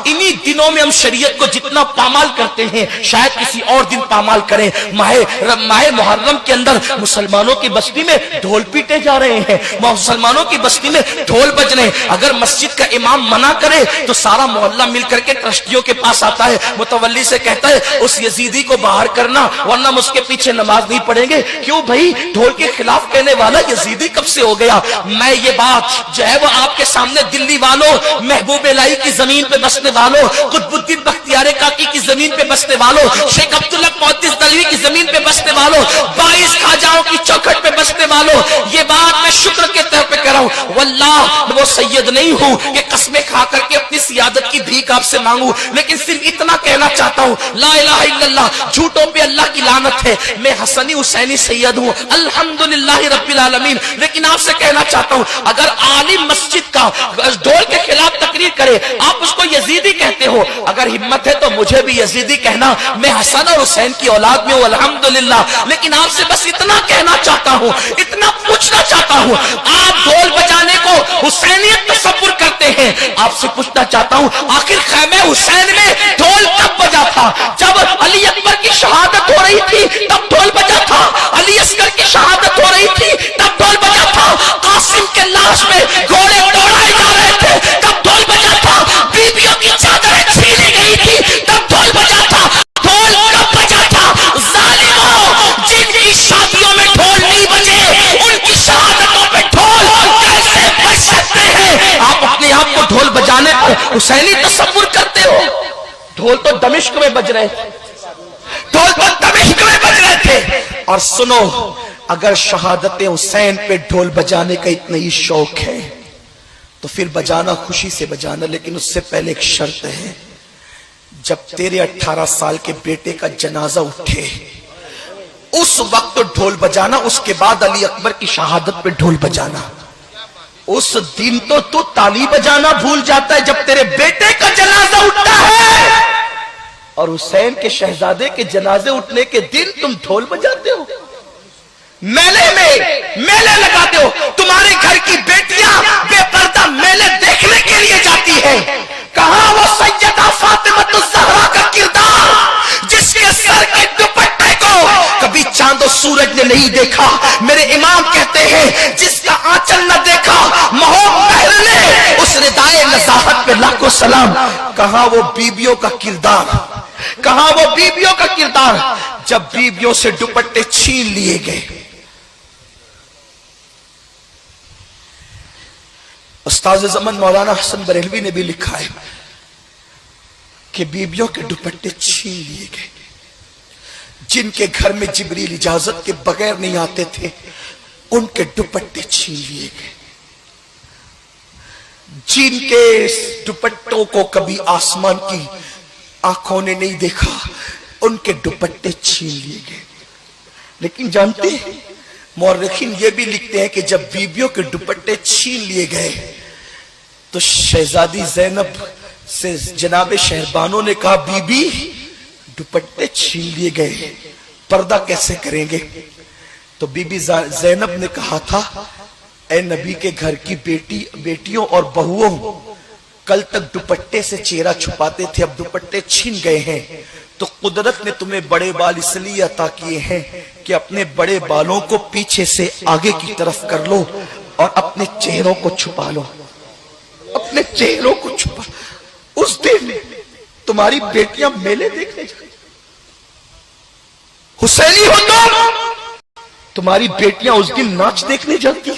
انہی دنوں میں ہم شریعت کو جتنا پامال کرتے ہیں شاید کسی اور دن پامال کریں. ماہ محرم کے اندر مسلمانوں کی بستی میں ڈھول پیٹے جا رہے ہیں, مسلمانوں کی بستی میں ڈھول بج رہے ہیں. اگر مسجد کا امام منع کرے تو سارا محلہ مل کر کے ٹرسٹیوں کے پاس آتا ہے, متولی سے کہتا ہے اس یزیدی کو باہر کرنا ورنہ ہم اس کے پیچھے نماز نہیں پڑھیں گے. کیوں بھائی, ڈھول کے خلاف کہنے والا یزیدی کب سے ہو گیا؟ میں یہ بات جو ہے وہ آپ کے سامنے دلی والوں, محبوب الہی کی زمین پہ بسنے والوں, قطب الدین بختیار کاکی کی زمین پہ بسنے والوں, شیخ عبداللہ محدث دہلوی کی زمین پہ بسنے والوں, 22 خواجاؤں کی چوکھٹ پہ بسنے والوں, یہ بات میں شکر کے طور پہ کر رہا ہوں. واللہ وہ سید نہیں ہوں کہ قسمیں کھا کر کے اپنی سیادت کی بھیک آپ سے مانگوں, لیکن صرف اتنا کہنا چاہتا ہوں, لا الہ الا اللہ, جھوٹوں پہ اللہ کی لعنت ہے. میں حسنی حسینی سید ہوں الحمدللہ رب العالمین, لیکن آپ سے کہنا چاہتا ہوں اگر عالم مسجد کا ڈھول کے خلاف تقریر کرے آپ اس کو یزیدی کہتے ہو, اگر ہمت ہے تو مجھے بھی یزیدی کہنا, میں حسن اور حسین کی اولاد میں ہوں الحمدللہ. لیکن آپ سے بس اتنا کہنا چاہتا ہوں, اتنا پوچھنا چاہتا ہوں, آپ ڈھول بجانے کو حسینیت تصور کرتے ہیں, آپ سے پوچھنا چاہتا ہوں آخر خیمہ حسین میں ڈھول کب بجا تھا؟ جب علی اکبر کی شہادت ہو رہی تھی تب ڈھول بجا تھا, علی اصغر کی شہادت ہو رہی تھی تب ڈھول بجا تھا, قاسم کے لاش میں گھوڑے دوڑائے جا رہے تھے تب ڈھول بجا تھا, بیویوں کی چادریں چھینی گئی تھی تب ڈھول بجا تھا. ڈھول کب بجا تھا؟ ظالموں, جن کی شادیوں میں ڈھول نہیں بجے ان کی شہادتوں پہ ڈھول کیسے بج سکتے ہیں؟ آپ اپنے آپ کو ڈھول بجانے پر حسینی تصور کرتے ہو. ڈھول تو دمشق میں بج رہے تھے, ڈھول تو دمشق میں بج رہے تھے. اور سنو, اگر شہادت حسین پہ ڈھول بجانے کا اتنا ہی شوق ہے تو پھر بجانا خوشی سے بجانا, لیکن اس سے پہلے ایک شرط ہے, جب تیرے 18 سال کے بیٹے کا جنازہ اٹھے اس وقت ڈھول بجانا, اس کے بعد علی اکبر کی شہادت پہ ڈھول بجانا. اس دن تو تالی بجانا بھول جاتا ہے جب تیرے بیٹے کا جنازہ اٹھتا ہے, اور حسین کے شہزادے کے جنازے اٹھنے کے دن تم ڈھول بجاتے ہو, میلے لگاتے ہو. تمہارے گھر کی بیٹیاں بے پردہ میلے دیکھنے کے لیے جاتی ہے. کہاں وہ سیدہ فاطمہ الزہرا کا کردار جس کے سر کے دوپٹے کو کبھی چاند و سورج نے نہیں دیکھا؟ میرے امام کہتے ہیں جس کا آنچل نہ دیکھا محب مہر نے اس ردائے نزاہت پہ لاکھوں سلام. کہاں وہ بیبیوں کا کردار, کہاں وہ بیبیوں کا کردار جب بیبیوں سے دوپٹے چھین لیے گئے؟ استاد زمن مولانا حسن بریلوی نے بھی لکھا ہے کہ بیبیوں کے دوپٹے چھین لیے گئے. جن کے گھر میں جبریل اجازت کے بغیر نہیں آتے تھے ان کے دوپٹے چھین لیے گئے. جن کے دوپٹوں کو کبھی آسمان کی آنکھوں نے نہیں دیکھا ان کے دوپٹے چھین لیے گئے. لیکن جانتے ہیں مورخین یہ بھی لکھتے ہیں کہ جب بیبیوں کے دوپٹے چھین لیے گئے تو شہزادی زینب سے جناب شہربانوں نے کہا بی بی دوپٹے چھین لیے گئے, پردہ کیسے کریں گے؟ تو بی بی زینب نے کہا تھا اے نبی کے گھر کی بیٹیوں اور بہوؤں, کل تک دوپٹے سے چہرہ چھپاتے تھے, اب دوپٹے چھین گئے ہیں تو قدرت نے تمہیں بڑے بال اس لیے عطا کیے ہیں کہ اپنے بڑے بالوں کو پیچھے سے آگے کی طرف کر لو اور اپنے چہروں کو چھپا لو, اپنے چہروں کو چھپا. اس دن تمہاری بیٹیاں میلے دیکھنے جائیں, حسینی ہو تمہاری بیٹیاں اس دن ناچ دیکھنے جاتی,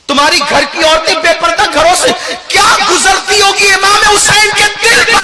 تمہاری گھر کی عورتیں بے پردہ گھروں سے کیا گزرتی ہوگی امام حسین کے دل پر.